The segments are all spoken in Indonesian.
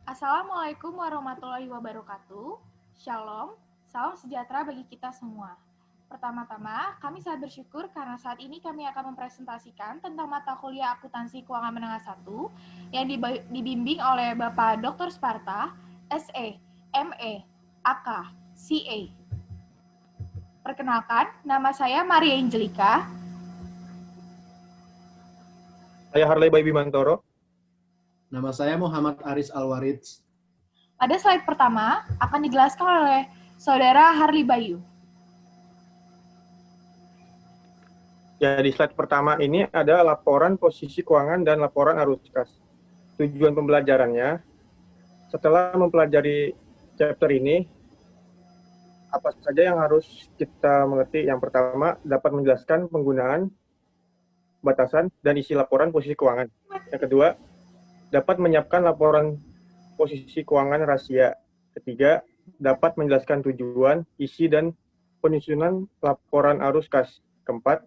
Assalamualaikum warahmatullahi wabarakatuh. Shalom, salam sejahtera bagi kita semua. Pertama-tama, kami sangat bersyukur karena saat ini kami akan mempresentasikan tentang mata kuliah akuntansi keuangan menengah 1 yang dibimbing oleh Bapak Dr. Sparta, SE, ME, AK, CA. Perkenalkan, nama saya Maria Angelika. Saya Harley Bayi Bimantoro. Nama saya Muhammad Aris Alwaridz. Pada slide pertama akan dijelaskan oleh Saudara Harley Bayu. Ya, di slide pertama ini ada laporan posisi keuangan dan laporan arus kas. Tujuan pembelajarannya, setelah mempelajari chapter ini, apa saja yang harus kita mengerti? Yang pertama, dapat menjelaskan penggunaan, batasan, dan isi laporan posisi keuangan. Yang kedua, dapat menyiapkan laporan posisi keuangan rahasia. Ketiga, dapat menjelaskan tujuan, isi, dan penyusunan laporan arus kas. Keempat,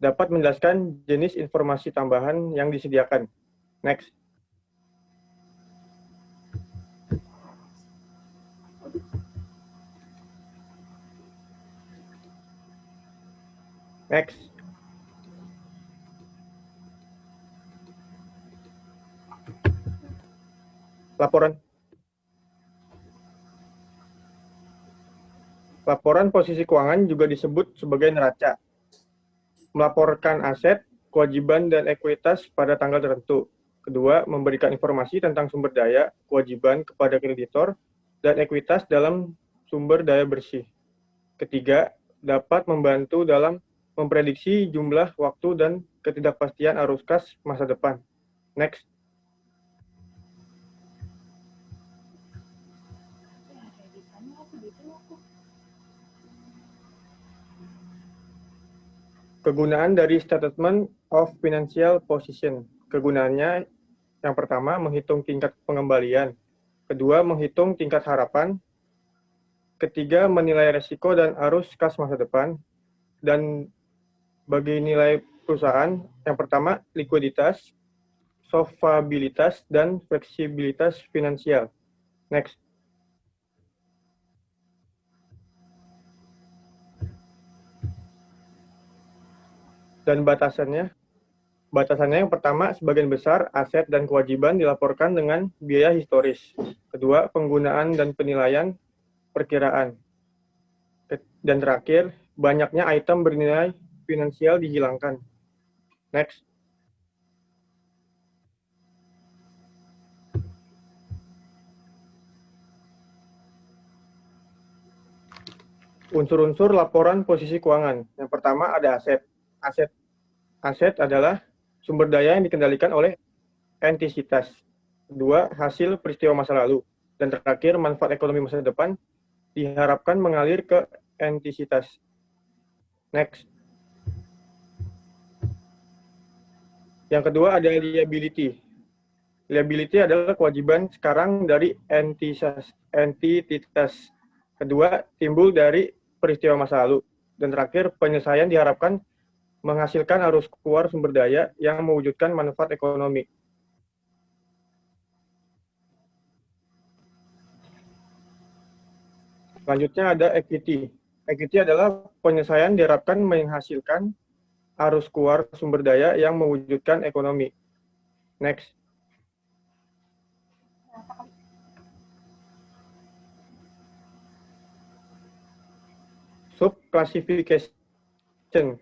dapat menjelaskan jenis informasi tambahan yang disediakan. Next. Next. Laporan posisi keuangan juga disebut sebagai neraca. Melaporkan aset, kewajiban, dan ekuitas pada tanggal tertentu. Kedua, memberikan informasi tentang sumber daya, kewajiban kepada kreditor, dan ekuitas dalam sumber daya bersih. Ketiga, dapat membantu dalam memprediksi jumlah, waktu, dan ketidakpastian arus kas masa depan. Next. Kegunaan dari Statement of Financial Position. Kegunaannya yang pertama, menghitung tingkat pengembalian. Kedua, menghitung tingkat harapan. Ketiga, menilai resiko dan arus kas masa depan. Dan bagi nilai perusahaan, yang pertama, likuiditas, solvabilitas, dan fleksibilitas finansial. Next. Dan batasannya yang pertama, sebagian besar aset dan kewajiban dilaporkan dengan biaya historis. Kedua, penggunaan dan penilaian perkiraan. Dan terakhir, banyaknya item bernilai finansial dihilangkan. Next. Unsur-unsur laporan posisi keuangan. Yang pertama ada aset. Aset adalah sumber daya yang dikendalikan oleh entitas. Kedua, hasil peristiwa masa lalu. Dan terakhir, manfaat ekonomi masa depan diharapkan mengalir ke entitas. Next. Yang kedua ada liability. Liability adalah kewajiban sekarang dari entitas. Kedua, timbul dari peristiwa masa lalu. Dan terakhir, penyelesaian diharapkan menghasilkan arus keluar sumber daya yang mewujudkan manfaat ekonomi. Selanjutnya ada equity. Equity adalah penyelesaian diharapkan menghasilkan arus keluar sumber daya yang mewujudkan ekonomi. Next. Subclassification.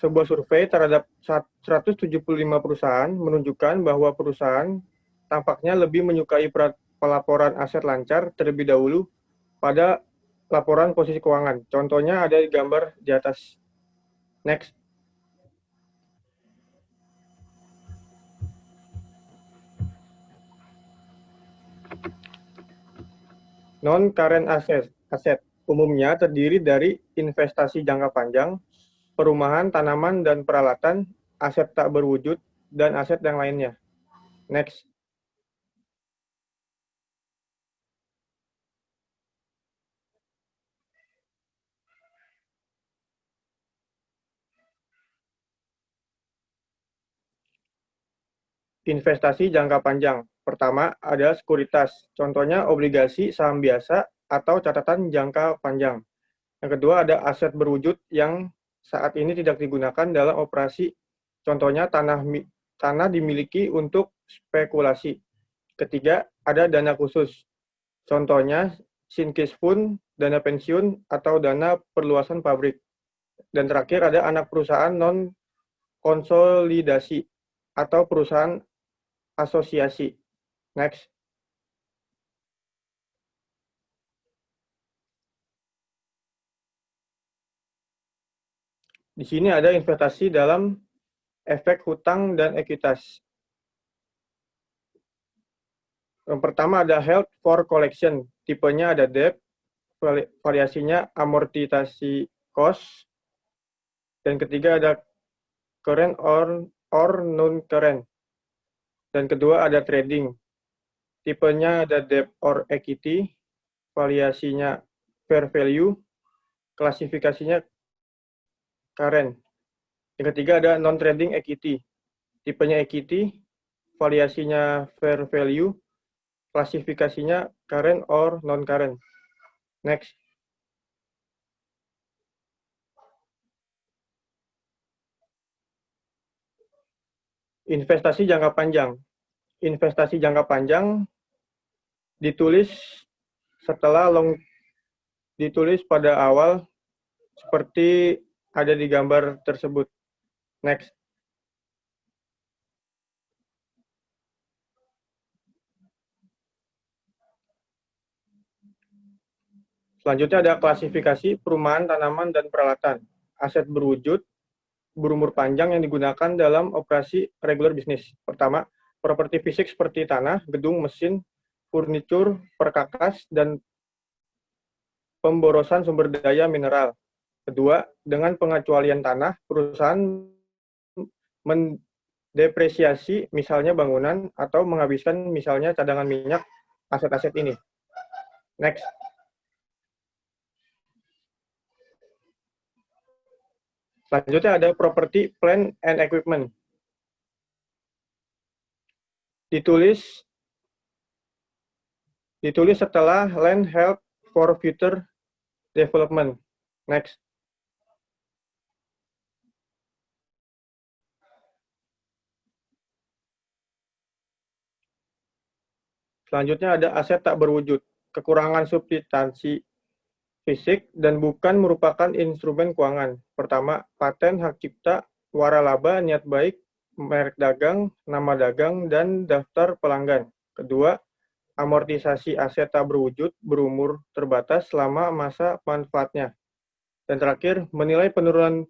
Sebuah survei terhadap 175 perusahaan menunjukkan bahwa perusahaan tampaknya lebih menyukai pelaporan aset lancar terlebih dahulu pada laporan posisi keuangan. Contohnya ada di gambar di atas. Next. Non-current asset umumnya terdiri dari investasi jangka panjang, perumahan, tanaman, dan peralatan, aset tak berwujud, dan aset yang lainnya. Next. Investasi jangka panjang. Pertama, ada sekuritas. Contohnya obligasi, saham biasa, atau catatan jangka panjang. Yang kedua, ada aset berwujud yang saat ini tidak digunakan dalam operasi. Contohnya tanah dimiliki untuk spekulasi. Ketiga, ada dana khusus. Contohnya Sinkispun, dana pensiun, atau dana perluasan pabrik. Dan terakhir ada anak perusahaan non-konsolidasi atau perusahaan asosiasi. Next. Di sini ada investasi dalam efek hutang dan ekuitas. Yang pertama ada held for collection, tipenya ada debt, variasinya amortisasi cost, dan ketiga ada current or non-current. Dan kedua ada trading, tipenya ada debt or equity, variasinya fair value, klasifikasinya current. Yang ketiga ada non-trading equity, tipenya equity, variasinya fair value, klasifikasinya current or non-current. Next. Investasi jangka panjang. Investasi jangka panjang ditulis pada awal seperti ada di gambar tersebut. Next. Selanjutnya ada klasifikasi perumahan tanaman dan peralatan. Aset berwujud berumur panjang yang digunakan dalam operasi regular bisnis. Pertama, properti fisik seperti tanah, gedung, mesin, furnitur, perkakas, dan pemborosan sumber daya mineral. Kedua, dengan pengecualian tanah, perusahaan mendepresiasi misalnya bangunan atau menghabiskan misalnya cadangan minyak aset-aset ini. Next. Selanjutnya ada property, plant, and equipment. Ditulis setelah land held for future development. Next. Selanjutnya ada aset tak berwujud, kekurangan substansi fisik dan bukan merupakan instrumen keuangan. Pertama, paten, hak cipta, waralaba, niat baik, merek dagang, nama dagang, dan daftar pelanggan. Kedua, amortisasi aset tak berwujud berumur terbatas selama masa manfaatnya. Dan terakhir, menilai penurunan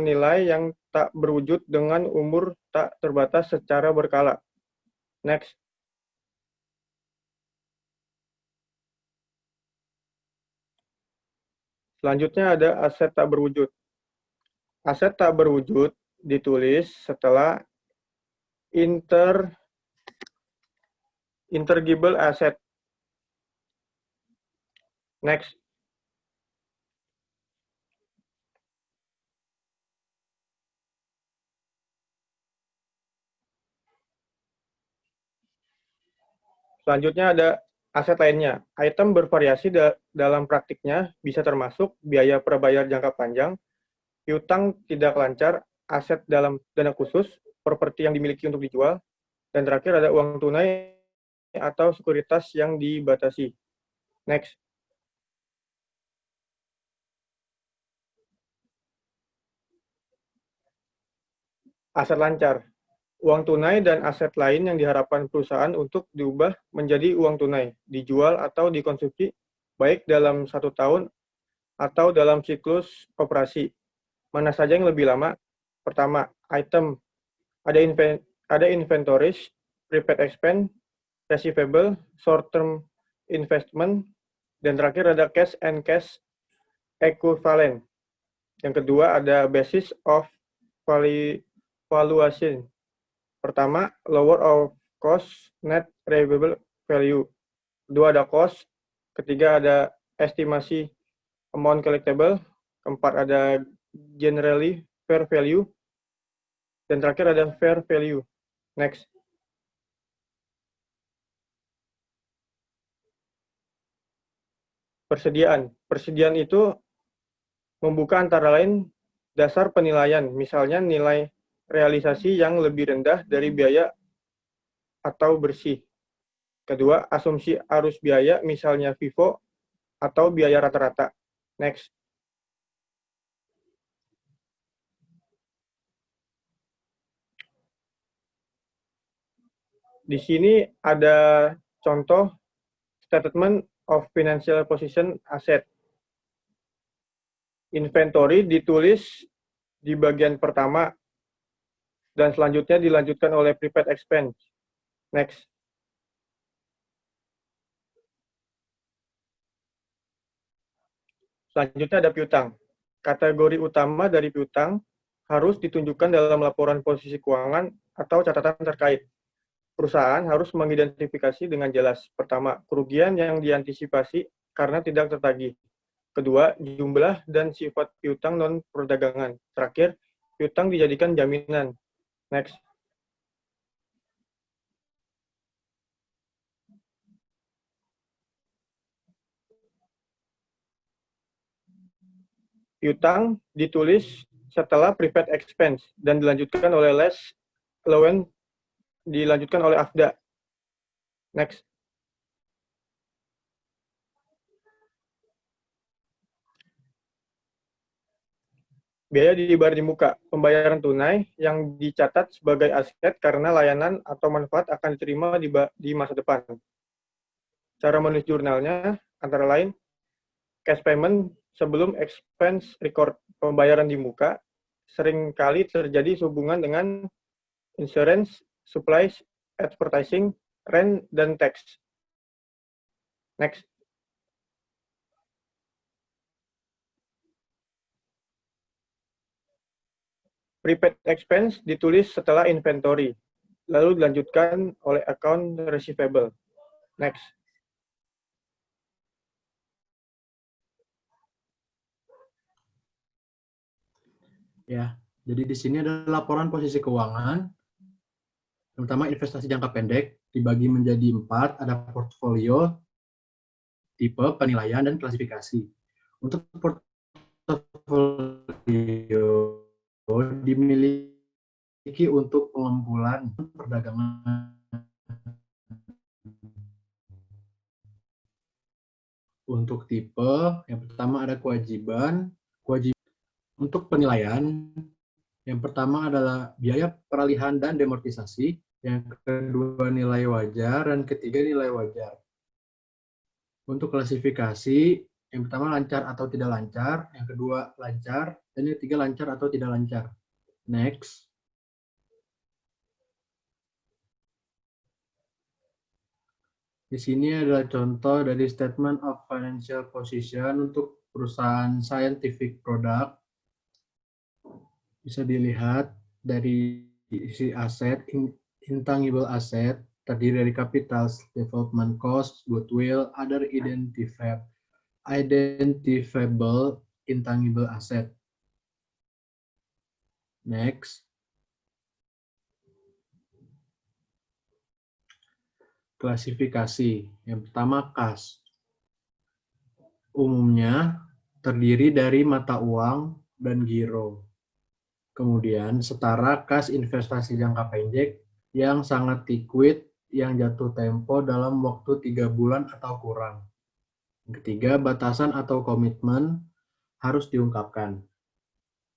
nilai yang tak berwujud dengan umur tak terbatas secara berkala. Next. Selanjutnya ada aset tak berwujud. Aset tak berwujud ditulis setelah intangible asset. Next. Selanjutnya ada aset lainnya. Item bervariasi dalam praktiknya bisa termasuk biaya prabayar jangka panjang, piutang tidak lancar, aset dalam dana khusus, properti yang dimiliki untuk dijual, dan terakhir ada uang tunai atau sekuritas yang dibatasi. Next. Aset lancar. Uang tunai dan aset lain yang diharapkan perusahaan untuk diubah menjadi uang tunai, dijual atau dikonsumsi, baik dalam 1 tahun atau dalam siklus operasi. Mana saja yang lebih lama? Pertama, item. Ada inventories, prepaid expense, receivable, short-term investment, dan terakhir ada cash and cash equivalent. Yang kedua ada basis of valuation. Pertama, lower of cost net realizable value. Kedua ada cost. Ketiga ada estimasi amount collectible. Keempat ada generally fair value. Dan terakhir ada fair value. Next. Persediaan. Persediaan itu membuka antara lain dasar penilaian, misalnya nilai realisasi yang lebih rendah dari biaya atau bersih. Kedua, asumsi arus biaya, misalnya FIFO atau biaya rata-rata. Next. Di sini ada contoh statement of financial position asset. Inventory ditulis di bagian pertama dan selanjutnya dilanjutkan oleh prepaid expense. Next. Selanjutnya ada piutang. Kategori utama dari piutang harus ditunjukkan dalam laporan posisi keuangan atau catatan terkait. Perusahaan harus mengidentifikasi dengan jelas. Pertama, kerugian yang diantisipasi karena tidak tertagih. Kedua, jumlah dan sifat piutang non-perdagangan. Terakhir, piutang dijadikan jaminan. Next. Piutang ditulis setelah prepaid expense dan dilanjutkan oleh less allowance, dilanjutkan oleh AFDA. Next. Biaya dibayar di muka, pembayaran tunai yang dicatat sebagai aset karena layanan atau manfaat akan diterima di masa depan. Cara menulis jurnalnya antara lain cash payment sebelum expense record. Pembayaran di muka seringkali terjadi sehubungan dengan insurance, supplies, advertising, rent, dan tax. Next. Prepaid expense ditulis setelah inventory, lalu dilanjutkan oleh account receivable. Next. Ya, jadi di sini ada laporan posisi keuangan. Pertama, investasi jangka pendek dibagi menjadi 4, ada portfolio, tipe, penilaian, dan klasifikasi. Untuk portfolio dimiliki untuk pengumpulan perdagangan. Untuk tipe, yang pertama ada kewajiban. Untuk penilaian, yang pertama adalah biaya peralihan dan demortisasi, yang kedua nilai wajar, dan ketiga nilai wajar. Untuk klasifikasi, yang pertama lancar atau tidak lancar, yang kedua lancar, dan yang ketiga lancar atau tidak lancar. Next. Di sini adalah contoh dari statement of financial position untuk perusahaan scientific product. Bisa dilihat dari isi aset, intangible asset, terdiri dari capital, development cost, goodwill, other identifiable intangible asset. Next. Klasifikasi. Yang pertama, kas. Umumnya terdiri dari mata uang dan giro. Kemudian setara kas investasi jangka pendek yang sangat liquid yang jatuh tempo dalam waktu 3 bulan atau kurang. Yang ketiga, batasan atau komitmen harus diungkapkan.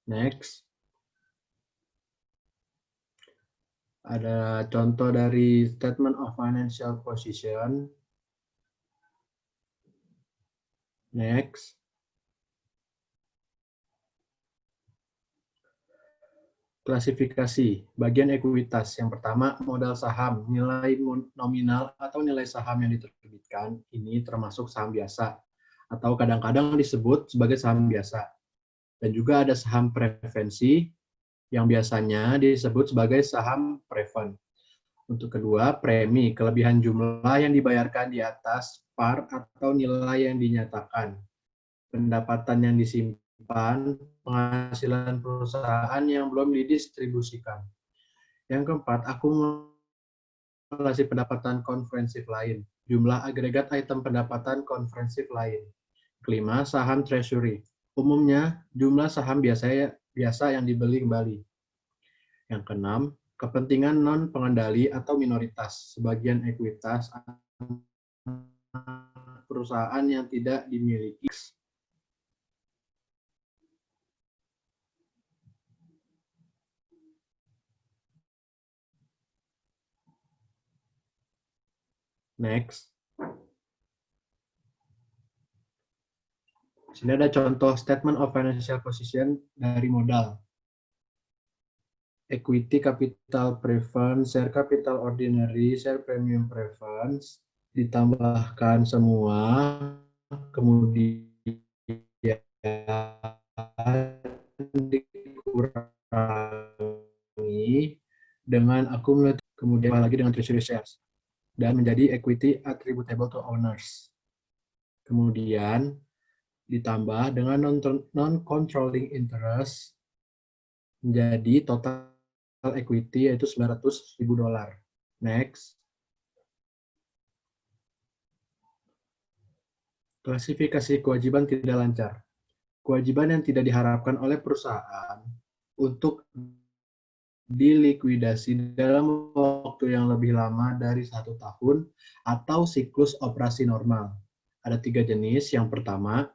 Next. Ada contoh dari statement of financial position. Next. Klasifikasi, bagian ekuitas. Yang pertama, modal saham, nilai nominal atau nilai saham yang diterbitkan, ini termasuk saham biasa, atau kadang-kadang disebut sebagai saham biasa. Dan juga ada saham preferensi, yang biasanya disebut sebagai saham preferred. Untuk kedua, premi, kelebihan jumlah yang dibayarkan di atas par atau nilai yang dinyatakan. Pendapatan yang disimpan, penghasilan perusahaan yang belum didistribusikan. Yang keempat, akumulasi pendapatan konferensif lain, jumlah agregat item pendapatan konferensif lain. Kelima, saham treasury. Umumnya, jumlah saham biasa yang dibeli kembali. Yang keenam, kepentingan non-pengendali atau minoritas, sebagian ekuitas perusahaan yang tidak dimiliki. Next. Sini ada contoh statement of financial position dari modal. Equity capital preference, share capital ordinary, share premium preference, ditambahkan semua, kemudian dikurangi dengan accumulated, kemudian lagi dengan treasury shares, dan menjadi equity attributable to owners. Kemudian ditambah dengan non-controlling interest, menjadi total equity yaitu $900.000. Next. Klasifikasi kewajiban tidak lancar. Kewajiban yang tidak diharapkan oleh perusahaan untuk dilikuidasi dalam waktu yang lebih lama dari 1 tahun atau siklus operasi normal. Ada 3 jenis. Yang pertama,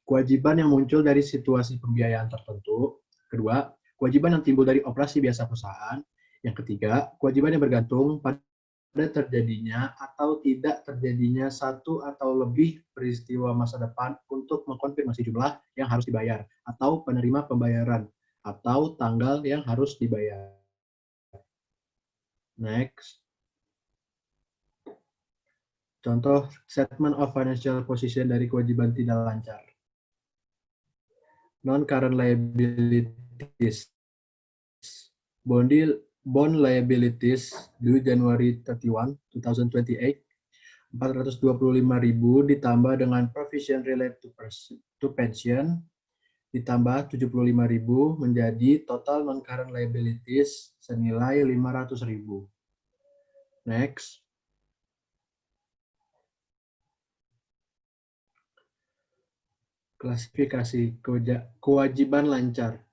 kewajiban yang muncul dari situasi pembiayaan tertentu. Kedua, kewajiban yang timbul dari operasi biasa perusahaan. Yang ketiga, kewajiban yang bergantung pada terjadinya atau tidak terjadinya satu atau lebih peristiwa masa depan untuk mengkonfirmasi jumlah yang harus dibayar atau penerima pembayaran atau tanggal yang harus dibayar. Next. Contoh statement of financial position dari kewajiban tidak lancar. Non-current liabilities. Bond liabilities due January 31, 2028, 425.000 ditambah dengan provision related to pension, ditambah 75.000 menjadi total non-current liabilities senilai 500.000. Next. Klasifikasi kewajiban lancar.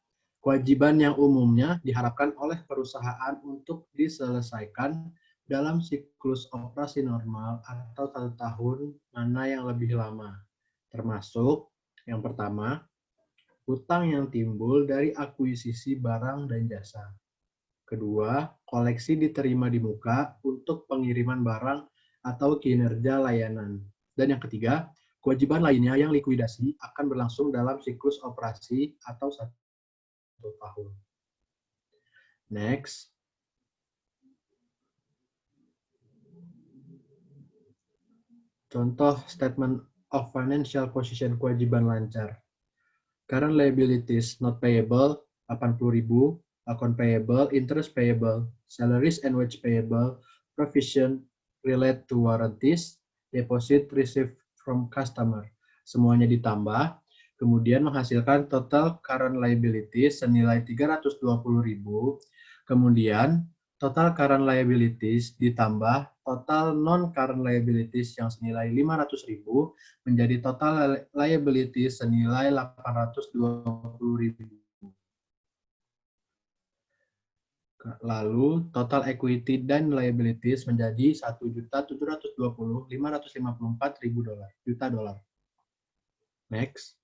Kewajiban yang umumnya diharapkan oleh perusahaan untuk diselesaikan dalam siklus operasi normal atau 1 tahun, mana yang lebih lama. Termasuk yang pertama, hutang yang timbul dari akuisisi barang dan jasa. Kedua, koleksi diterima di muka untuk pengiriman barang atau kinerja layanan. Dan yang ketiga, kewajiban lainnya yang likuidasi akan berlangsung dalam siklus operasi atau 1 tahun. Next. Contoh statement of financial position kewajiban lancar. Current liabilities not payable 80.000, account payable, interest payable, salaries and wage payable, provision related to warranties, deposit received from customer. Semuanya ditambah, kemudian menghasilkan total current liabilities senilai 320.000, kemudian total current liabilities ditambah total non-current liabilities yang senilai 500.000 menjadi total liabilities senilai 820.000. Lalu total equity dan liabilities menjadi $1.720.554.000. Next.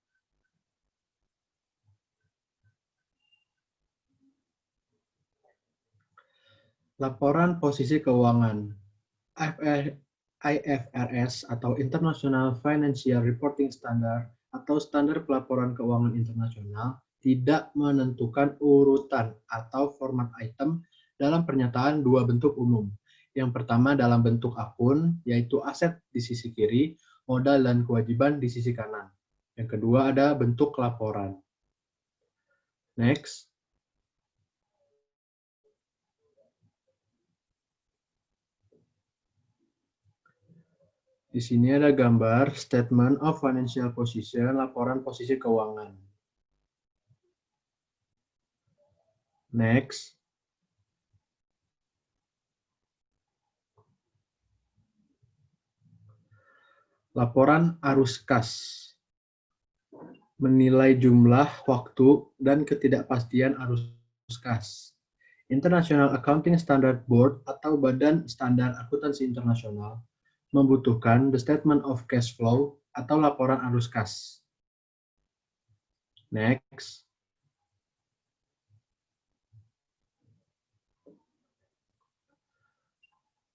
Laporan posisi keuangan. IFRS atau International Financial Reporting Standard atau standar pelaporan keuangan internasional tidak menentukan urutan atau format item dalam pernyataan 2 bentuk umum. Yang pertama dalam bentuk akun, yaitu aset di sisi kiri, modal dan kewajiban di sisi kanan. Yang kedua ada bentuk laporan. Next. Di sini ada gambar statement of financial position, laporan posisi keuangan. Next. Laporan arus kas. menilai jumlah, waktu, dan ketidakpastian arus kas. International Accounting Standard Board atau Badan Standar Akuntansi Internasional membutuhkan the statement of cash flow atau laporan arus kas. Next.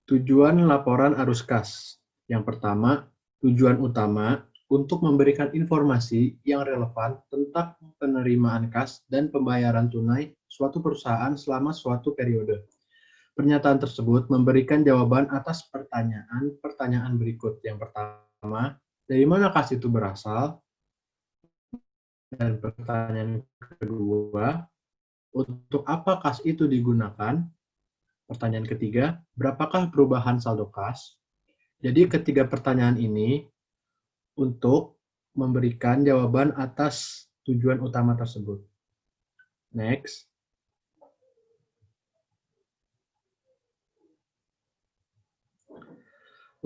Tujuan laporan arus kas. Yang pertama, tujuan utama untuk memberikan informasi yang relevan tentang penerimaan kas dan pembayaran tunai suatu perusahaan selama suatu periode. Pernyataan tersebut memberikan jawaban atas pertanyaan berikut. Yang pertama, dari mana kas itu berasal? Dan pertanyaan kedua, untuk apa kas itu digunakan? Pertanyaan ketiga, berapakah perubahan saldo kas? Jadi ketiga pertanyaan ini untuk memberikan jawaban atas tujuan utama tersebut. Next.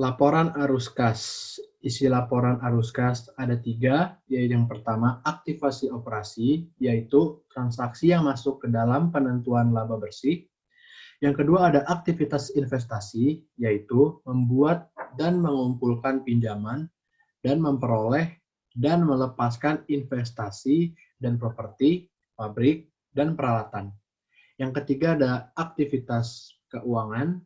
Laporan arus kas. Isi laporan arus kas ada 3, yaitu yang pertama aktivasi operasi, yaitu transaksi yang masuk ke dalam penentuan laba bersih. Yang kedua ada aktivitas investasi, yaitu membuat dan mengumpulkan pinjaman dan memperoleh dan melepaskan investasi dan properti, pabrik, dan peralatan. Yang ketiga ada aktivitas keuangan,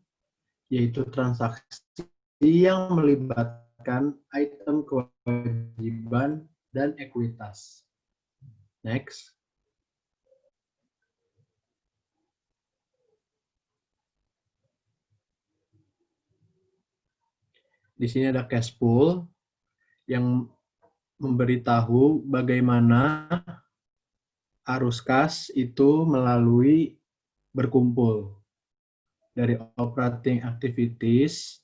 yaitu transaksi yang melibatkan item kewajiban dan ekuitas. Next. Di sini ada cash pool yang memberitahu bagaimana arus kas itu melalui berkumpul dari operating activities,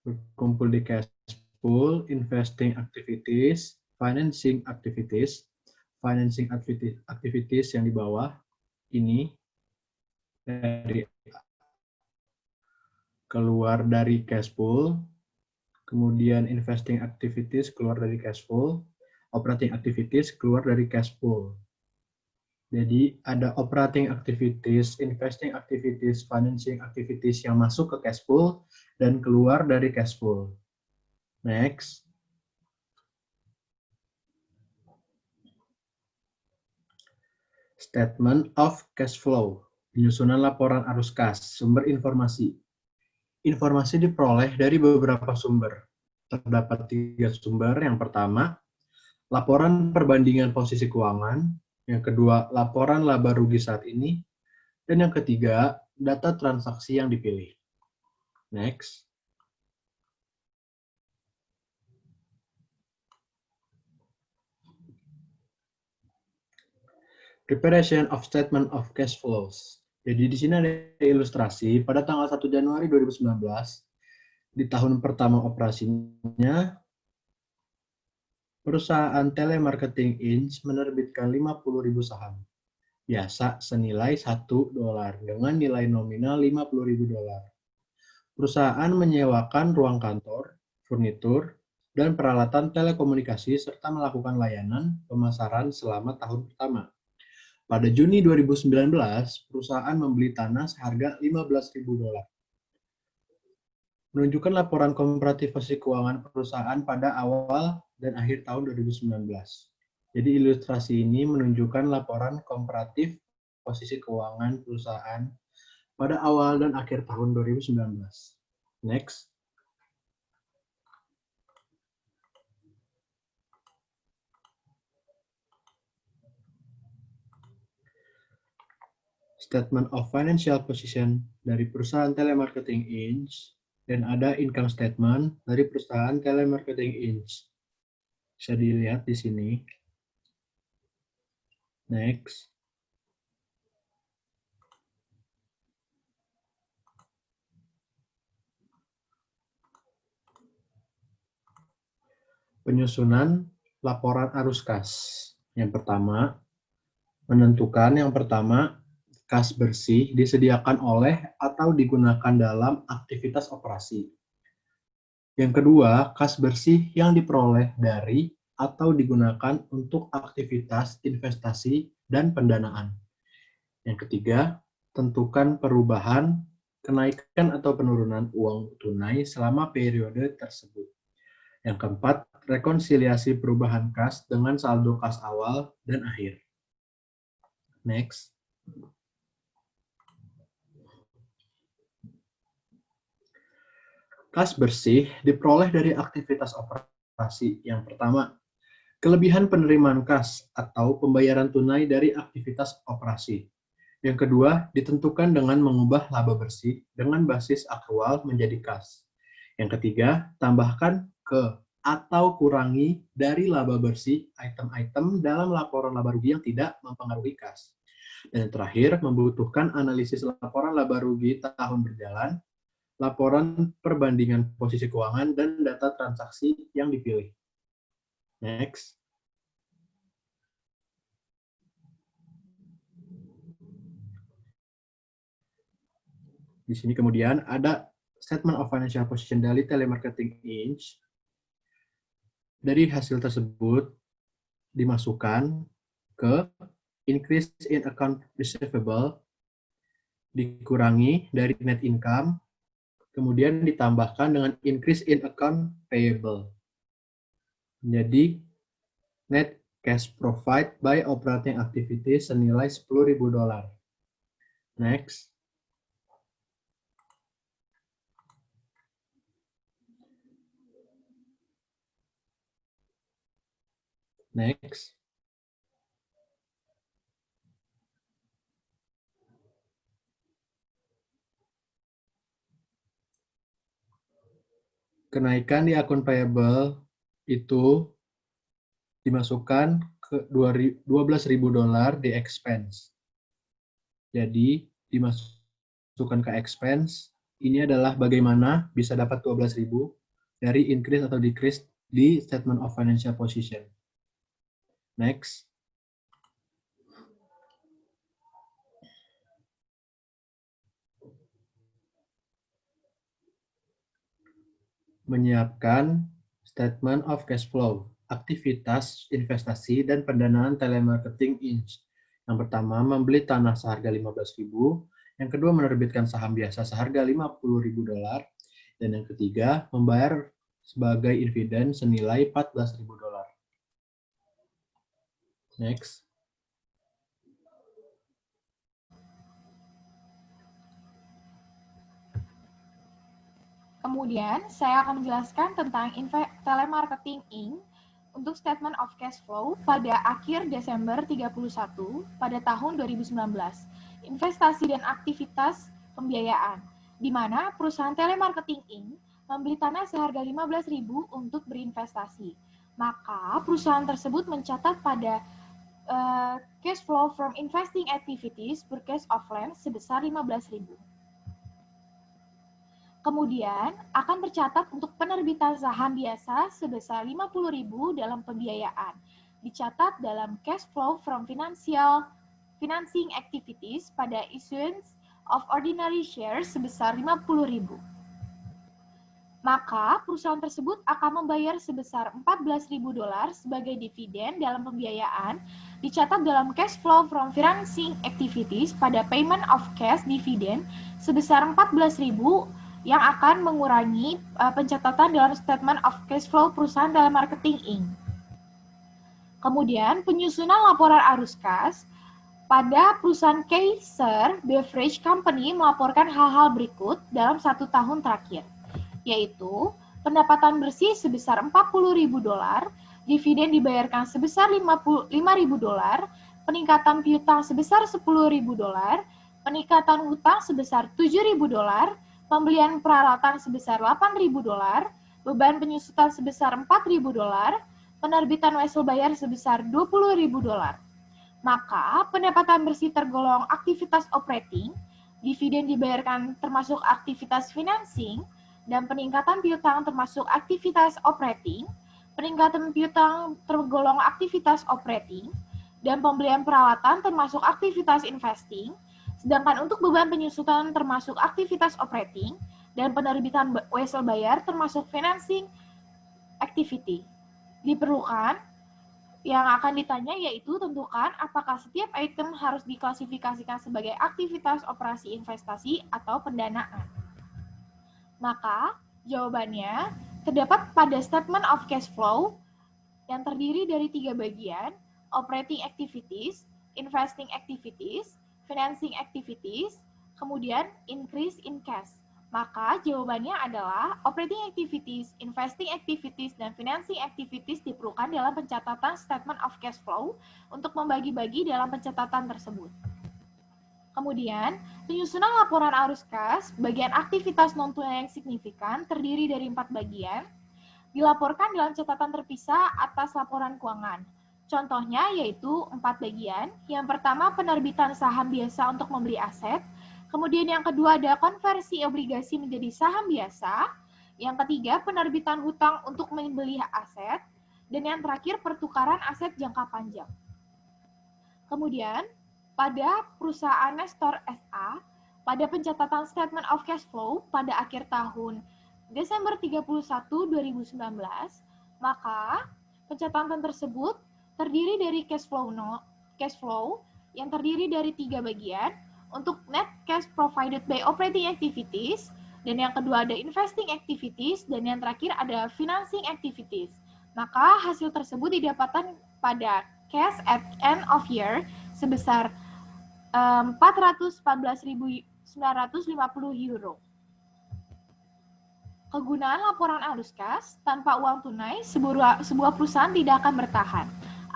berkumpul di cash pool, investing activities, financing activities yang di bawah ini dari keluar dari cash pool, kemudian investing activities keluar dari cash pool, operating activities keluar dari cash pool. Jadi ada operating activities, investing activities, financing activities yang masuk ke cash pool dan keluar dari cash pool. Next. Statement of cash flow. Penyusunan laporan arus kas, sumber informasi. Informasi diperoleh dari beberapa sumber. Terdapat 3 sumber. Yang pertama, laporan perbandingan posisi keuangan. Yang kedua, laporan laba rugi saat ini. Dan yang ketiga, data transaksi yang dipilih. Next. Preparation of Statement of Cash Flows. Jadi di sini ada ilustrasi pada tanggal 1 Januari 2019, di tahun pertama operasinya, perusahaan Telemarketing Inc. menerbitkan 50.000 saham. Biasa senilai $1 dengan nilai nominal $50.000. Perusahaan menyewakan ruang kantor, furnitur, dan peralatan telekomunikasi serta melakukan layanan pemasaran selama tahun pertama. Pada Juni 2019, perusahaan membeli tanah seharga $15.000. Menunjukkan laporan komparatif posisi keuangan perusahaan pada awal dan akhir tahun 2019. Jadi ilustrasi ini menunjukkan laporan komparatif posisi keuangan perusahaan pada awal dan akhir tahun 2019. Next. Statement of Financial Position dari perusahaan Telemarketing Inc. dan ada income statement dari perusahaan Telemarketing Inc. Bisa dilihat di sini. Next. Penyusunan laporan arus kas. Yang pertama, menentukan yang pertama, kas bersih disediakan oleh atau digunakan dalam aktivitas operasi. Yang kedua, kas bersih yang diperoleh dari atau digunakan untuk aktivitas investasi dan pendanaan. Yang ketiga, tentukan perubahan, kenaikan atau penurunan uang tunai selama periode tersebut. Yang keempat, rekonsiliasi perubahan kas dengan saldo kas awal dan akhir. Next. Kas bersih diperoleh dari aktivitas operasi. Yang pertama, kelebihan penerimaan kas atau pembayaran tunai dari aktivitas operasi. Yang kedua, ditentukan dengan mengubah laba bersih dengan basis akrual menjadi kas. Yang ketiga, tambahkan ke atau kurangi dari laba bersih item-item dalam laporan laba rugi yang tidak mempengaruhi kas. Dan yang terakhir, membutuhkan analisis laporan laba rugi tahun berjalan, laporan perbandingan posisi keuangan, dan data transaksi yang dipilih. Next. Di sini kemudian ada Statement of Financial Position dari Telemarketing Inc. Dari hasil tersebut dimasukkan ke increase in account receivable, dikurangi dari net income, kemudian ditambahkan dengan increase in account payable. Jadi net cash provided by operating activities senilai $10.000. Next. Next. Kenaikan di akun payable itu dimasukkan ke $12.000 di expense. Jadi dimasukkan ke expense. Ini adalah bagaimana bisa dapat 12.000 dari increase atau decrease di statement of financial position. Next. Menyiapkan statement of cash flow, aktivitas investasi dan pendanaan Telemarketing Inc. Yang pertama, membeli tanah seharga $15.000, yang kedua menerbitkan saham biasa seharga $50.000, dan yang ketiga membayar sebagai dividen senilai $14.000. Next. Kemudian, saya akan menjelaskan tentang Telemarketing Inc. untuk Statement of Cash Flow pada akhir Desember 31 pada tahun 2019. Investasi dan aktivitas pembiayaan, di mana perusahaan Telemarketing Inc. membeli tanah seharga $15.000 untuk berinvestasi. Maka, perusahaan tersebut mencatat pada cash flow from investing activities purchase of land sebesar $15.000. Kemudian akan tercatat untuk penerbitan saham biasa sebesar $50.000 dalam pembiayaan. Dicatat dalam cash flow from financing activities pada issuance of ordinary shares sebesar $50.000. Maka perusahaan tersebut akan membayar sebesar $14.000 sebagai dividen dalam pembiayaan, dicatat dalam cash flow from financing activities pada payment of cash dividend sebesar $14.000 yang akan mengurangi pencatatan dalam statement of cash flow perusahaan Telemarketing Inc. Kemudian penyusunan laporan arus kas pada perusahaan Kaiser Beverage Company melaporkan hal-hal berikut dalam 1 tahun terakhir, yaitu pendapatan bersih sebesar $40.000, dividen dibayarkan sebesar $5.000, peningkatan piutang sebesar $10.000, peningkatan hutang sebesar $7.000, pembelian peralatan sebesar $8.000, beban penyusutan sebesar $4.000, penerbitan wesel bayar sebesar $20.000. Maka pendapatan bersih tergolong aktivitas operating, dividen dibayarkan termasuk aktivitas financing, dan peningkatan piutang termasuk aktivitas operating, peningkatan piutang tergolong aktivitas operating, dan pembelian peralatan termasuk aktivitas investing, sedangkan untuk beban penyusutan termasuk aktivitas operating, dan penerbitan wesel bayar termasuk financing activity. Diperlukan Yang akan ditanya yaitu tentukan apakah setiap item harus diklasifikasikan sebagai aktivitas operasi investasi atau pendanaan. Maka, jawabannya terdapat pada statement of cash flow yang terdiri dari 3 bagian, operating activities, investing activities, financing activities, kemudian increase in cash. Maka jawabannya adalah operating activities, investing activities, dan financing activities diperlukan dalam pencatatan statement of cash flow untuk membagi-bagi dalam pencatatan tersebut. Kemudian, penyusunan laporan arus kas bagian aktivitas non-tunai yang signifikan terdiri dari 4 bagian, dilaporkan dalam catatan terpisah atas laporan keuangan. Contohnya yaitu 4 bagian. Yang pertama, penerbitan saham biasa untuk membeli aset. Kemudian yang kedua ada konversi obligasi menjadi saham biasa. Yang ketiga, penerbitan hutang untuk membeli aset. Dan yang terakhir, pertukaran aset jangka panjang. Kemudian, pada perusahaan Nestor SA, pada pencatatan statement of cash flow pada akhir tahun Desember 31, 2019, maka pencatatan tersebut terdiri dari cash flow yang terdiri dari 3 bagian untuk net cash provided by operating activities, dan yang kedua ada investing activities, dan yang terakhir ada financing activities. Maka hasil tersebut didapatkan pada cash at end of year sebesar 414.950 euro. Kegunaan laporan arus kas, tanpa uang tunai, sebuah perusahaan tidak akan bertahan.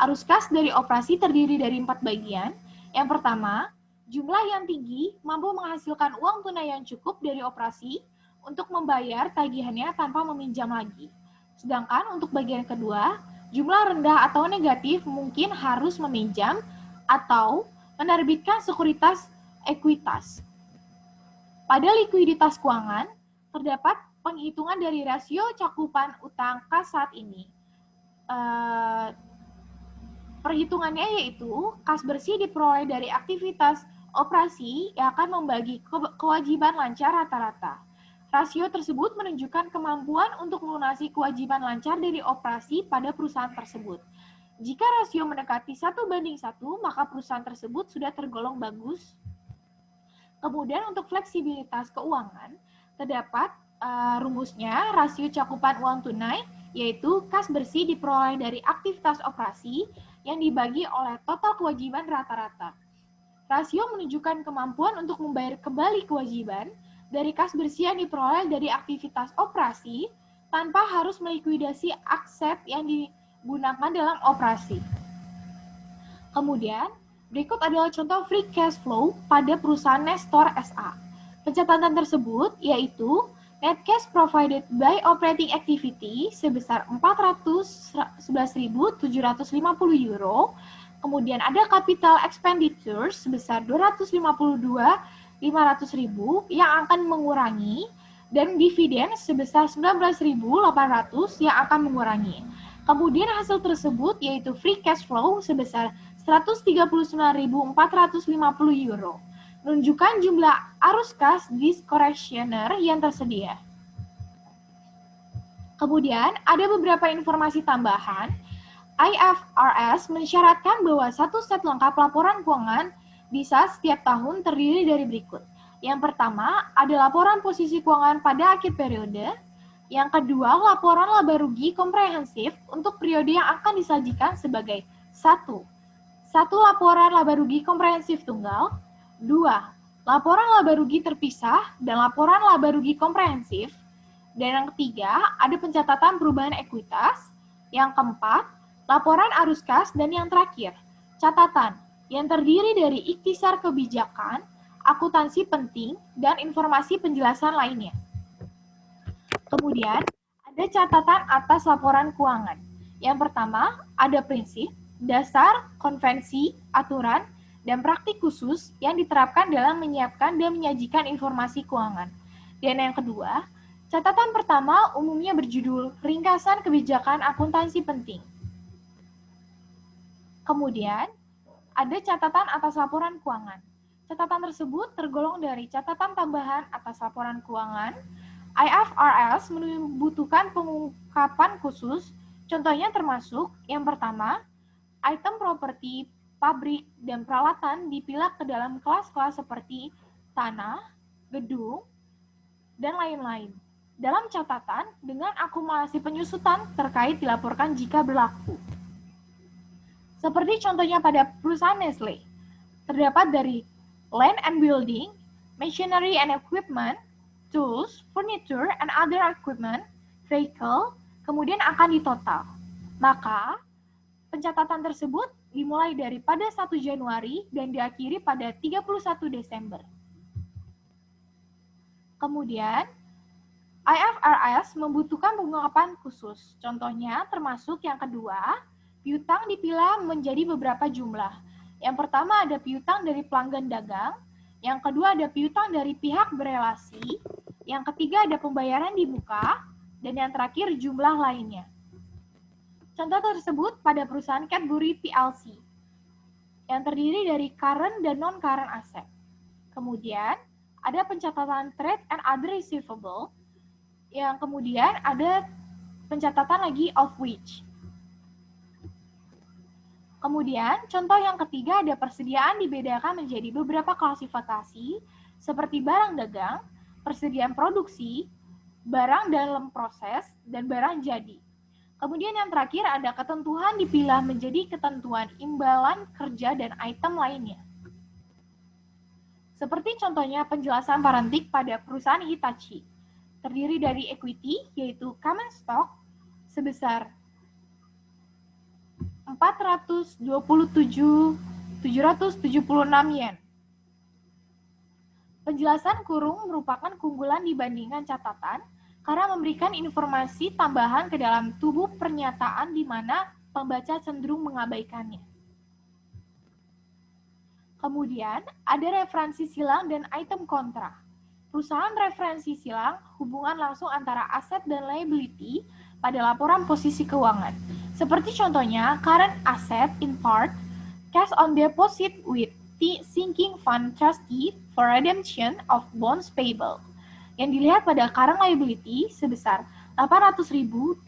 Arus kas dari operasi terdiri dari 4 bagian. Yang pertama, jumlah yang tinggi mampu menghasilkan uang tunai yang cukup dari operasi untuk membayar tagihannya tanpa meminjam lagi. Sedangkan untuk bagian kedua, jumlah rendah atau negatif mungkin harus meminjam atau menerbitkan sekuritas ekuitas. Pada likuiditas keuangan, terdapat penghitungan dari rasio cakupan utang kas saat ini. Perhitungannya yaitu kas bersih diperoleh dari aktivitas operasi yang akan membagi kewajiban lancar rata-rata. Rasio tersebut menunjukkan kemampuan untuk melunasi kewajiban lancar dari operasi pada perusahaan tersebut. Jika rasio mendekati 1:1, maka perusahaan tersebut sudah tergolong bagus. Kemudian untuk fleksibilitas keuangan, terdapat rumusnya rasio cakupan uang tunai, yaitu kas bersih diperoleh dari aktivitas operasi yang dibagi oleh total kewajiban rata-rata. Rasio menunjukkan kemampuan untuk membayar kembali kewajiban dari kas bersih yang diperoleh dari aktivitas operasi tanpa harus melikuidasi aset yang digunakan dalam operasi. Kemudian, berikut adalah contoh free cash flow pada perusahaan Nestor SA. Pencatatan tersebut yaitu net cash provided by operating activity sebesar 411.750 euro. Kemudian ada capital expenditure sebesar 252.500.000 yang akan mengurangi, dan dividen sebesar 19.800 yang akan mengurangi. Kemudian hasil tersebut yaitu free cash flow sebesar 139.450 euro. Menunjukkan jumlah arus kas discretionary yang tersedia. Kemudian ada beberapa informasi tambahan. IFRS mensyaratkan bahwa satu set lengkap laporan keuangan bisa setiap tahun terdiri dari berikut. Yang pertama, ada laporan posisi keuangan pada akhir periode. Yang kedua, laporan laba rugi komprehensif untuk periode yang akan disajikan sebagai 1. Laporan laba rugi komprehensif tunggal. 2. Laporan laba rugi terpisah dan laporan laba rugi komprehensif. Dan yang ketiga, ada pencatatan perubahan ekuitas. Yang keempat, laporan arus kas, dan yang terakhir, catatan yang terdiri dari ikhtisar kebijakan, akuntansi penting, dan informasi penjelasan lainnya. Kemudian, ada catatan atas laporan keuangan. Yang pertama, ada prinsip, dasar, konvensi, aturan, dan praktik khusus yang diterapkan dalam menyiapkan dan menyajikan informasi keuangan. Dan yang kedua, catatan pertama umumnya berjudul Ringkasan Kebijakan Akuntansi Penting. Kemudian, ada catatan atas laporan keuangan. Catatan tersebut tergolong dari catatan tambahan atas laporan keuangan. IFRS membutuhkan pengungkapan khusus, contohnya termasuk yang pertama, Item properti, pabrik, dan peralatan dipilah ke dalam kelas-kelas seperti tanah, gedung, dan lain-lain. Dalam catatan, dengan akumulasi penyusutan terkait dilaporkan jika berlaku. Seperti contohnya pada perusahaan Nestle, terdapat dari land and building, machinery and equipment, tools, furniture, and other equipment, vehicle, kemudian akan ditotal. Maka, pencatatan tersebut dimulai dari pada 1 Januari dan diakhiri pada 31 Desember. Kemudian, IFRS membutuhkan pengungkapan khusus. Contohnya termasuk yang kedua, piutang dipilah menjadi beberapa jumlah. Yang pertama ada piutang dari pelanggan dagang, yang kedua ada piutang dari pihak berelasi, yang ketiga ada pembayaran di muka, dan yang terakhir jumlah lainnya. Contoh tersebut pada perusahaan Cadbury PLC, yang terdiri dari current dan non-current asset. Kemudian, ada pencatatan trade and other receivable, yang kemudian ada pencatatan lagi of which. Kemudian, contoh yang ketiga ada persediaan dibedakan menjadi beberapa klasifikasi, seperti barang dagang, persediaan produksi, barang dalam proses, dan barang jadi. Kemudian yang terakhir ada ketentuan dipilah menjadi ketentuan imbalan kerja dan item lainnya. Seperti contohnya penjelasan parentik pada perusahaan Hitachi, terdiri dari equity, yaitu common stock, sebesar 427.776 yen. Penjelasan kurung merupakan keunggulan dibandingkan catatan karena memberikan informasi tambahan ke dalam tubuh pernyataan di mana pembaca cenderung mengabaikannya. Kemudian, ada referensi silang dan item kontra. Perusahaan referensi silang hubungan langsung antara aset dan liability pada laporan posisi keuangan. Seperti contohnya, current asset in part, cash on deposit with sinking fund trustee for redemption of bonds payable, yang dilihat pada current liability sebesar $800.000.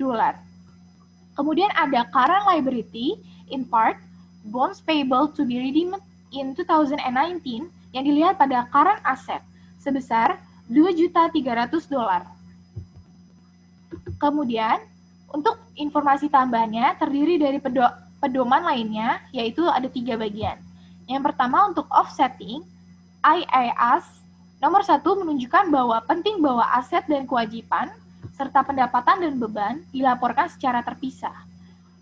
Kemudian ada current liability in part, bonds payable to be redeemed in 2019, yang dilihat pada current asset sebesar $2.300.000. Kemudian, untuk informasi tambahannya terdiri dari pedoman lainnya, yaitu ada 3 bagian. Yang pertama untuk offsetting, IAS nomor 1 menunjukkan bahwa penting bahwa aset dan kewajiban, serta pendapatan dan beban dilaporkan secara terpisah.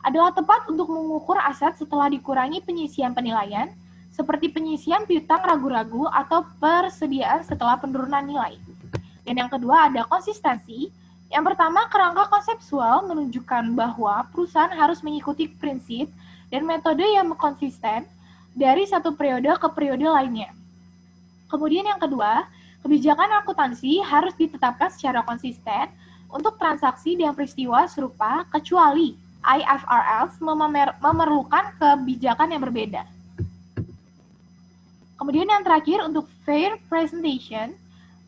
Adalah tepat untuk mengukur aset setelah dikurangi penyisian penilaian, seperti penyisian piutang ragu-ragu atau persediaan setelah penurunan nilai. Dan yang kedua ada konsistensi. Yang pertama, kerangka konseptual menunjukkan bahwa perusahaan harus mengikuti prinsip dan metode yang konsisten dari satu periode ke periode lainnya. Kemudian yang kedua, kebijakan akuntansi harus ditetapkan secara konsisten untuk transaksi dan peristiwa serupa kecuali IFRS memerlukan kebijakan yang berbeda. Kemudian yang terakhir untuk fair presentation,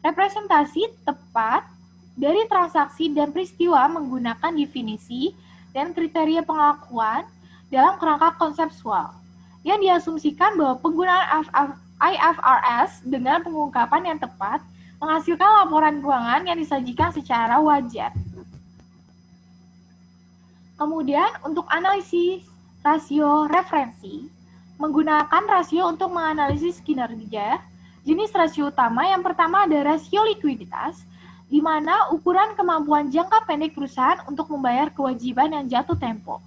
representasi tepat dari transaksi dan peristiwa menggunakan definisi dan kriteria pengakuan dalam kerangka konseptual yang diasumsikan bahwa penggunaan IFRS dengan pengungkapan yang tepat menghasilkan laporan keuangan yang disajikan secara wajar. Kemudian untuk analisis rasio referensi, menggunakan rasio untuk menganalisis kinerja, jenis rasio utama yang pertama ada rasio likuiditas, di mana ukuran kemampuan jangka pendek perusahaan untuk membayar kewajiban yang jatuh tempo.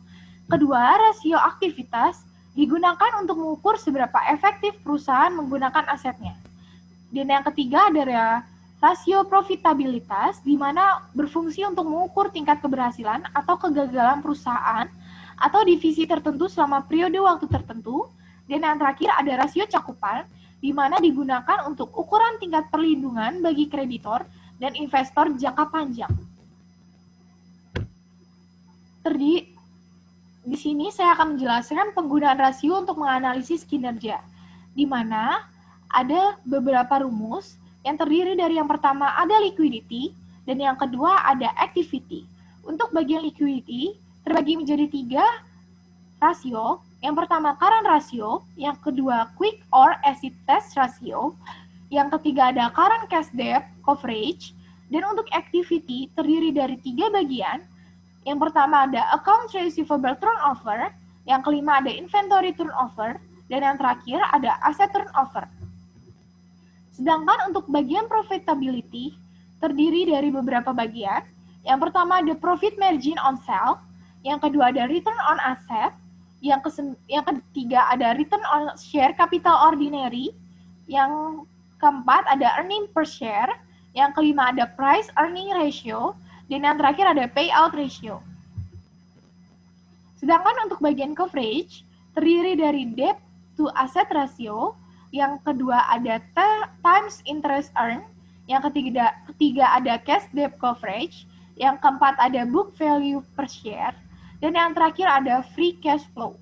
Kedua, rasio aktivitas digunakan untuk mengukur seberapa efektif perusahaan menggunakan asetnya. Dan yang ketiga adalah rasio profitabilitas, di mana berfungsi untuk mengukur tingkat keberhasilan atau kegagalan perusahaan atau divisi tertentu selama periode waktu tertentu. Dan yang terakhir ada rasio cakupan, di mana digunakan untuk ukuran tingkat perlindungan bagi kreditor dan investor jangka panjang. Di sini saya akan menjelaskan penggunaan rasio untuk menganalisis kinerja, di mana ada beberapa rumus yang terdiri dari yang pertama ada liquidity, dan yang kedua ada activity. Untuk bagian liquidity terbagi menjadi 3 rasio, Yang pertama current ratio, yang kedua quick or acid test ratio, yang ketiga ada current cash debt coverage, dan untuk activity terdiri dari 3 bagian. Yang pertama ada account receivable turnover, yang kelima ada inventory turnover, dan yang terakhir ada asset turnover. Sedangkan untuk bagian profitability terdiri dari beberapa bagian. Yang pertama ada profit margin on sale, yang kedua ada return on asset, yang ketiga ada return on share capital ordinary, yang keempat ada earning per share, yang kelima ada price earning ratio, dan yang terakhir ada payout ratio. Sedangkan untuk bagian coverage terdiri dari debt to asset ratio, yang kedua ada times interest earned, yang ketiga ada cash debt coverage, yang keempat ada book value per share, dan yang terakhir ada free cash flow.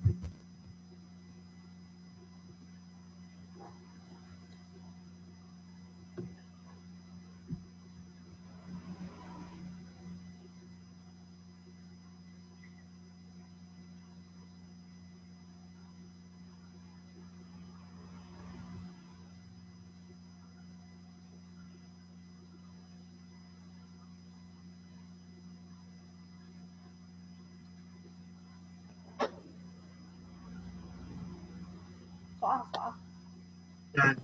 Soal-soal. Nah,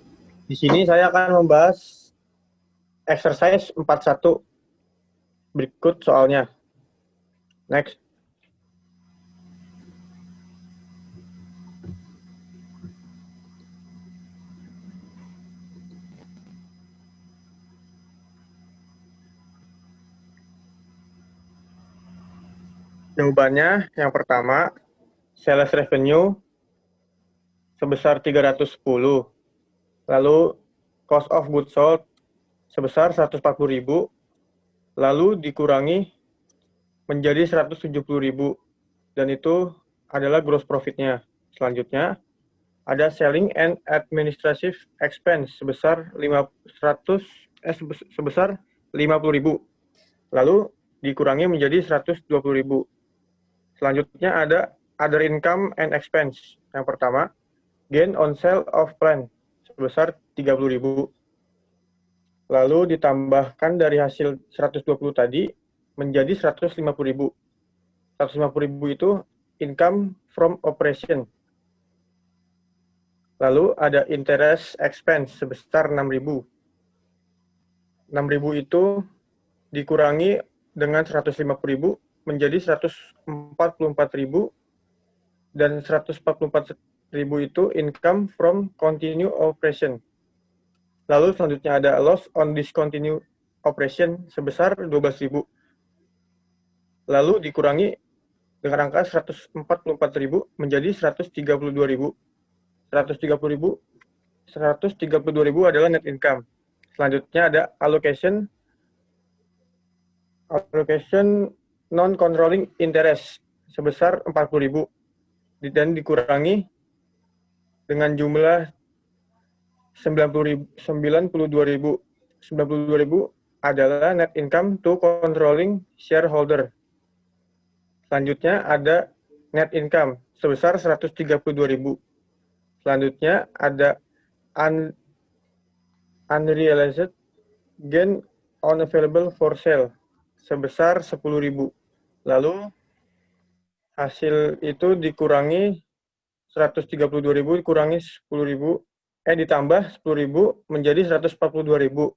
di sini saya akan membahas exercise 41. Berikut soalnya. Next. Jawabannya yang pertama, sales revenue sebesar 310. Lalu cost of goods sold sebesar 140.000. Lalu dikurangi menjadi 170.000. Dan itu adalah gross profit-nya. Selanjutnya, ada selling and administrative expense sebesar 50.000. Lalu dikurangi menjadi 120.000. Selanjutnya ada other income and expense. Yang pertama, gain on sale of plant sebesar 30.000. Lalu ditambahkan dari hasil 120 tadi menjadi 150.000. 150.000 itu income from operation. Lalu ada interest expense sebesar 6.000. 6.000 itu dikurangi dengan 150.000 menjadi 144.000, dan 144.000 itu income from continue operation. Lalu selanjutnya ada loss on discontinued operation sebesar 12.000. Lalu dikurangi dengan angka 144.000 menjadi 132.000. 132.000 adalah net income. Selanjutnya ada allocation non-controlling interest sebesar 40.000 dan dikurangi dengan jumlah 92.000. 92.000 adalah net income to controlling shareholder. Selanjutnya ada net income sebesar 132.000. Selanjutnya ada unrealized gain on available for sale sebesar 10.000. Lalu hasil itu dikurangi 132.000 dikurangi 10.000 ditambah 10.000 menjadi 142.000.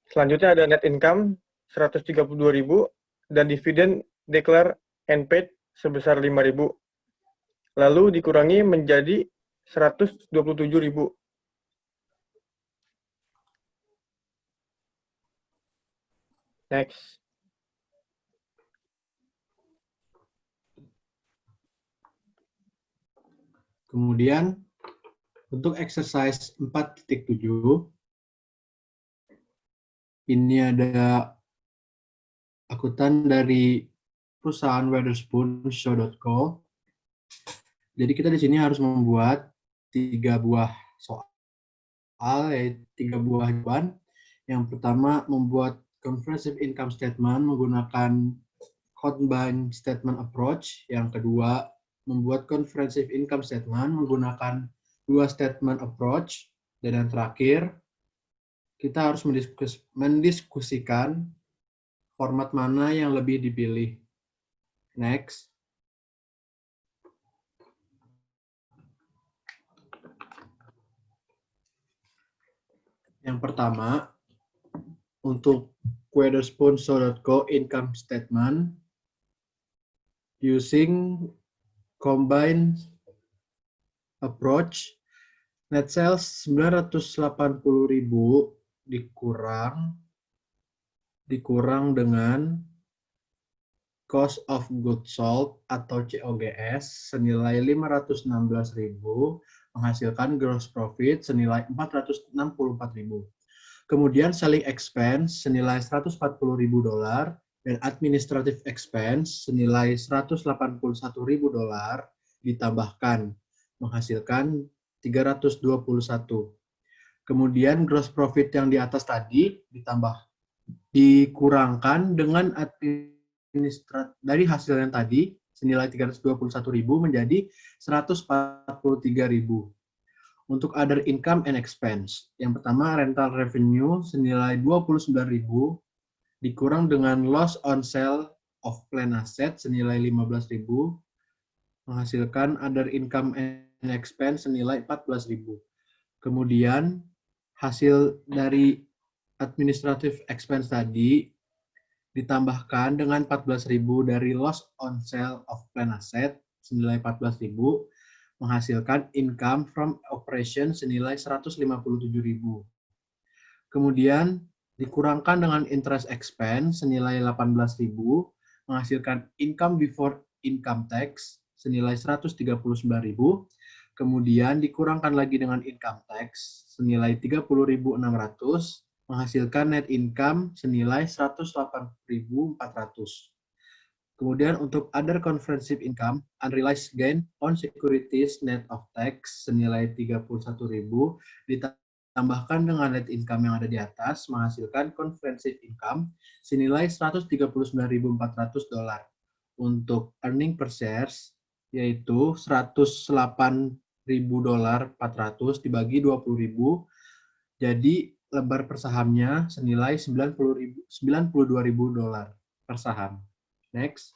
Selanjutnya ada net income 132.000 dan dividen declare and paid sebesar 5.000. Lalu dikurangi menjadi 127.000. Next. Kemudian untuk exercise 4.7 ini ada akuntan dari perusahaan Wetherspoon Show.co. Jadi kita di sini harus membuat 3 buah soal, yaitu 3 buah jawaban. Yang pertama membuat comprehensive income statement menggunakan combined statement approach. Yang kedua membuat comprehensive income statement menggunakan dua statement approach, dan yang terakhir, kita harus mendiskusikan format mana yang lebih dipilih. Next. Yang pertama, untuk Wetherspoon.co income statement using combined approach, net sales 980.000 dikurang dengan cost of goods sold atau COGS senilai 516.000 menghasilkan gross profit senilai 464.000. Kemudian selling expense senilai $140.000 dan administrative expense senilai $181.000 ditambahkan menghasilkan 321. Kemudian gross profit yang di atas tadi dikurangkan dengan dari hasil yang tadi senilai 321.000 menjadi 143.000. Untuk other income and expense, yang pertama rental revenue senilai 29.000 dikurang dengan loss on sale of plan asset senilai 15.000 menghasilkan other income and expense senilai 14.000. Kemudian hasil dari administrative expense tadi ditambahkan dengan 14.000 dari loss on sale of plan asset senilai 14.000 menghasilkan income from operation senilai 157.000. Kemudian dikurangkan dengan interest expense senilai 18.000 menghasilkan income before income tax senilai 139.000. Kemudian dikurangkan lagi dengan income tax senilai 30.600 menghasilkan net income senilai 108.400. Kemudian untuk other comprehensive income, unrealized gain on securities net of tax senilai 31.000 ditambahkan dengan net income yang ada di atas menghasilkan comprehensive income senilai 139.400 dolar. Untuk earning per shares yaitu 108.000 dolar 400 dibagi 20.000 jadi lebar per sahamnya senilai 92.000 dolar per saham. Next.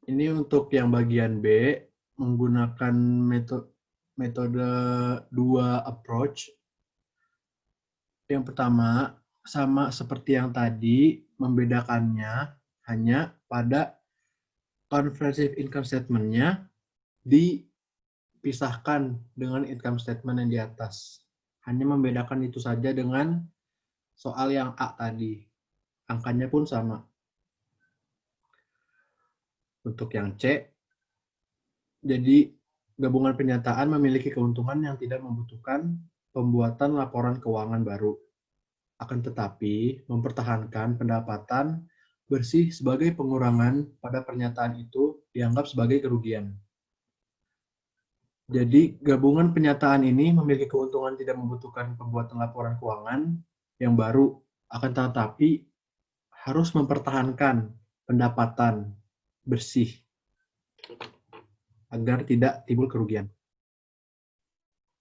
Ini untuk yang bagian B, menggunakan metode dua approach. Yang pertama, sama seperti yang tadi, membedakannya hanya pada comprehensive income statement-nya dipisahkan dengan income statement yang di atas. Hanya membedakan itu saja dengan soal yang A tadi. Angkanya pun sama. Untuk yang C, jadi gabungan penyataan memiliki keuntungan yang tidak membutuhkan pembuatan laporan keuangan baru. Akan tetapi, mempertahankan pendapatan bersih sebagai pengurangan pada pernyataan itu dianggap sebagai kerugian. Jadi, gabungan penyataan ini memiliki keuntungan tidak membutuhkan pembuatan laporan keuangan yang baru, akan tetapi harus mempertahankan pendapatan bersih agar tidak timbul kerugian.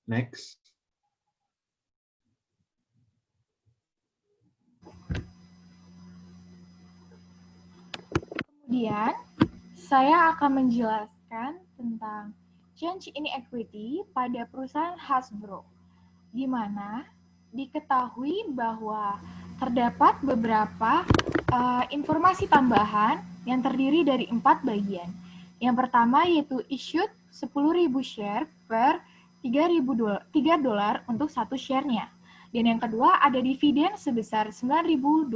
Next. Kemudian, saya akan menjelaskan tentang change in equity pada perusahaan Hasbro, di mana diketahui bahwa terdapat beberapa informasi tambahan yang terdiri dari 4 bagian. Yang pertama yaitu issued 10.000 share per $3 untuk satu share-nya. Dan yang kedua ada dividen sebesar $9.000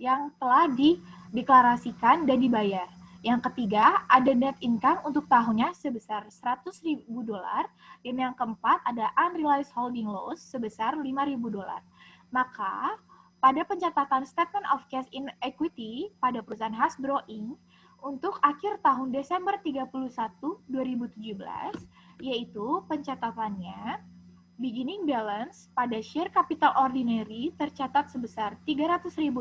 yang telah dideklarasikan dan dibayar. Yang ketiga, ada net income untuk tahunnya sebesar $100.000, dan yang keempat ada unrealized holding loss sebesar $5.000. Maka, pada pencatatan Statement of Cash in Equity pada perusahaan Hasbro Inc. untuk akhir tahun Desember 31, 2017, yaitu pencatatannya beginning balance pada share capital ordinary tercatat sebesar $300.000,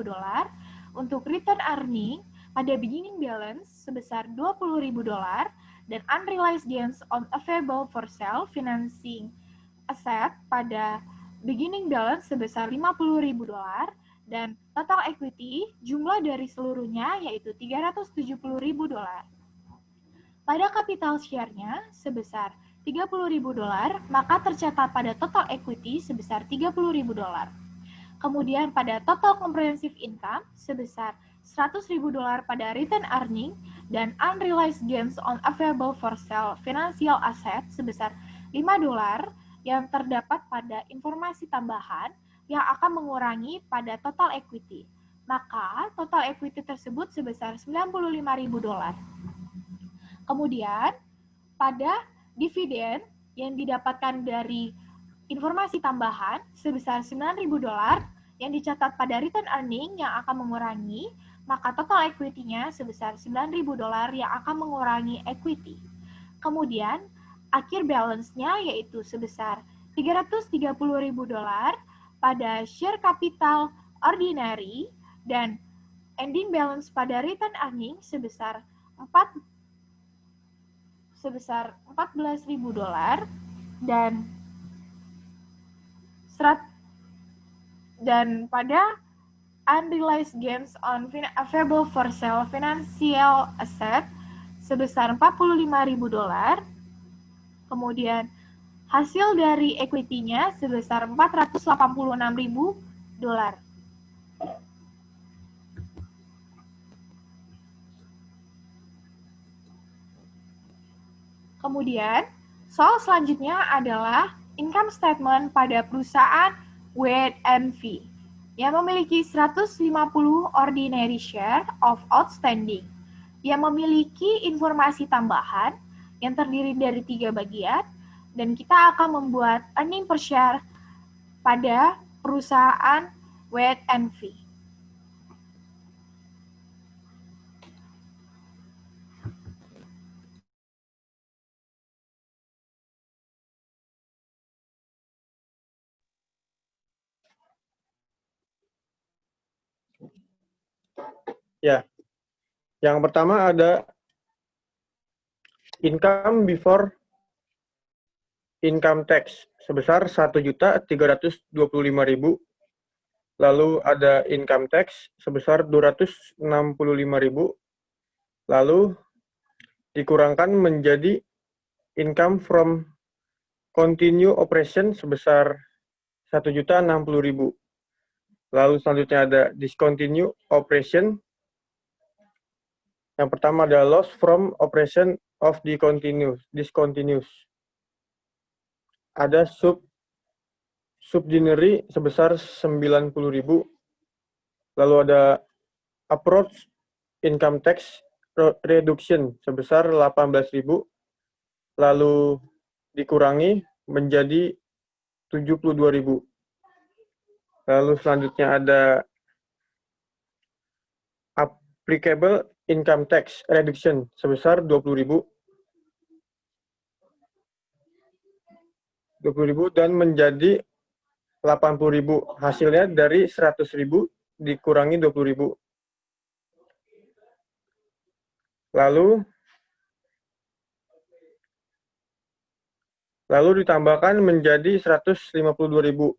untuk return earning pada beginning balance sebesar $20.000, dan unrealized gains on available for sale financing asset pada beginning balance sebesar $50.000, dan total equity jumlah dari seluruhnya yaitu $370.000. Pada capital share-nya sebesar $30.000, maka tercatat pada total equity sebesar $30.000. Kemudian pada total comprehensive income sebesar $100.000 pada return earning dan unrealized gains on available for sale financial asset sebesar $5 yang terdapat pada informasi tambahan yang akan mengurangi pada total equity. Maka total equity tersebut sebesar $95.000. Kemudian pada dividen yang didapatkan dari informasi tambahan sebesar $9.000 yang dicatat pada return earning yang akan mengurangi, maka total equity-nya sebesar $9.000 yang akan mengurangi equity. Kemudian akhir balance-nya yaitu sebesar $330.000 pada share capital ordinary dan ending balance pada return earning sebesar $14.000 dan pada unrealized gains on available for sale financial asset sebesar $45.000. Kemudian hasil dari equity-nya sebesar $486.000. Kemudian, soal selanjutnya adalah income statement pada perusahaan W&V yang memiliki 150 ordinary share of outstanding, yang memiliki informasi tambahan yang terdiri dari 3 bagian, dan kita akan membuat earning per share pada perusahaan W&V. Ya, yang pertama ada income before income tax sebesar $1.325.000. Lalu ada income tax sebesar $265.000. Lalu dikurangkan menjadi income from continue operation sebesar $1.060.000. Lalu selanjutnya ada discontinue operation. Yang pertama ada loss from operation of discontinuous. Ada subsidiary sebesar $90.000. Lalu ada approach income tax reduction sebesar $18.000. Lalu dikurangi menjadi $72.000. Lalu selanjutnya ada applicable income tax reduction sebesar $20.000 dan menjadi $80.000. Hasilnya dari $100.000 dikurangi $20.000. Lalu ditambahkan menjadi $152.000.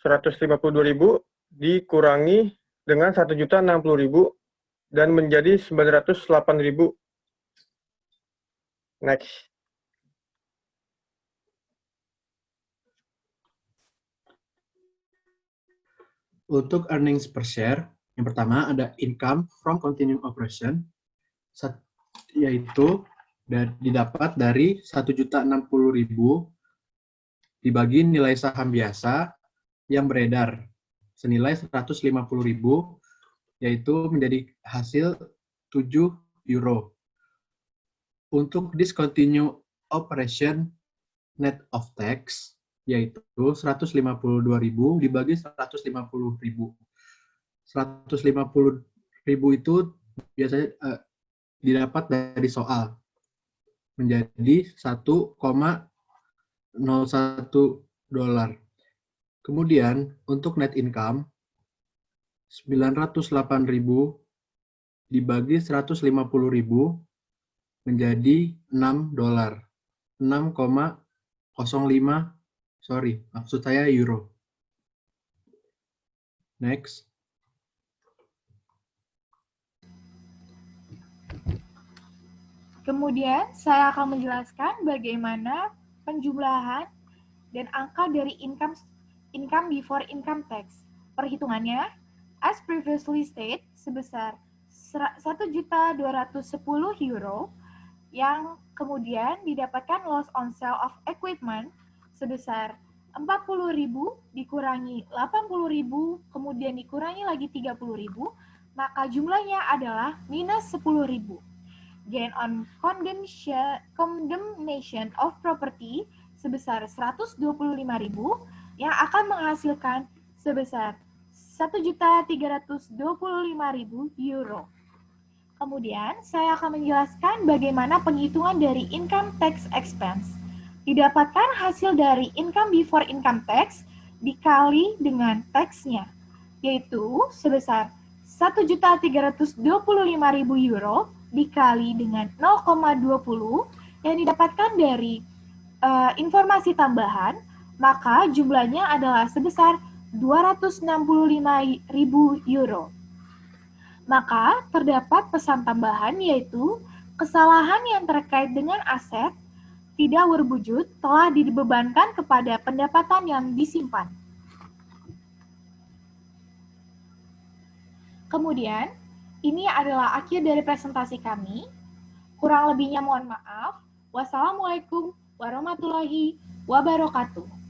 $152.000 dikurangi dengan $1.060.000 dan menjadi $908.000. Next. Untuk earnings per share, yang pertama ada income from continuing operation, yaitu didapat dari $1.060.000 dibagi nilai saham biasa yang beredar senilai $150.000, yaitu menjadi hasil €7. Untuk discontinue operation net of tax, yaitu $152.000 dibagi $150.000. $150.000 itu biasanya didapat dari soal menjadi $1,018 dolar. Kemudian untuk net income 908.000 dibagi 150.000 menjadi 6 dolar. 6,05, maksud saya euro. Next. Kemudian saya akan menjelaskan bagaimana penjumlahan dan angka dari income before income tax. Perhitungannya, as previously stated, sebesar 1.210.000 euro yang kemudian didapatkan loss on sale of equipment sebesar 40.000 dikurangi 80.000 kemudian dikurangi lagi 30.000, maka jumlahnya adalah minus 10.000. Gain on condemnation of property sebesar 125.000 yang akan menghasilkan sebesar 1.325.000 euro. Kemudian, saya akan menjelaskan bagaimana penghitungan dari income tax expense. Didapatkan hasil dari income before income tax dikali dengan tax-nya, yaitu sebesar 1.325.000 euro dikali dengan 0,20 yang didapatkan dari informasi tambahan, maka jumlahnya adalah sebesar 265.000 euro. Maka terdapat pesan tambahan yaitu kesalahan yang terkait dengan aset tidak berwujud telah dibebankan kepada pendapatan yang disimpan. Kemudian, ini adalah akhir dari presentasi kami. Kurang lebihnya mohon maaf. Wassalamualaikum warahmatullahi wabarakatuh.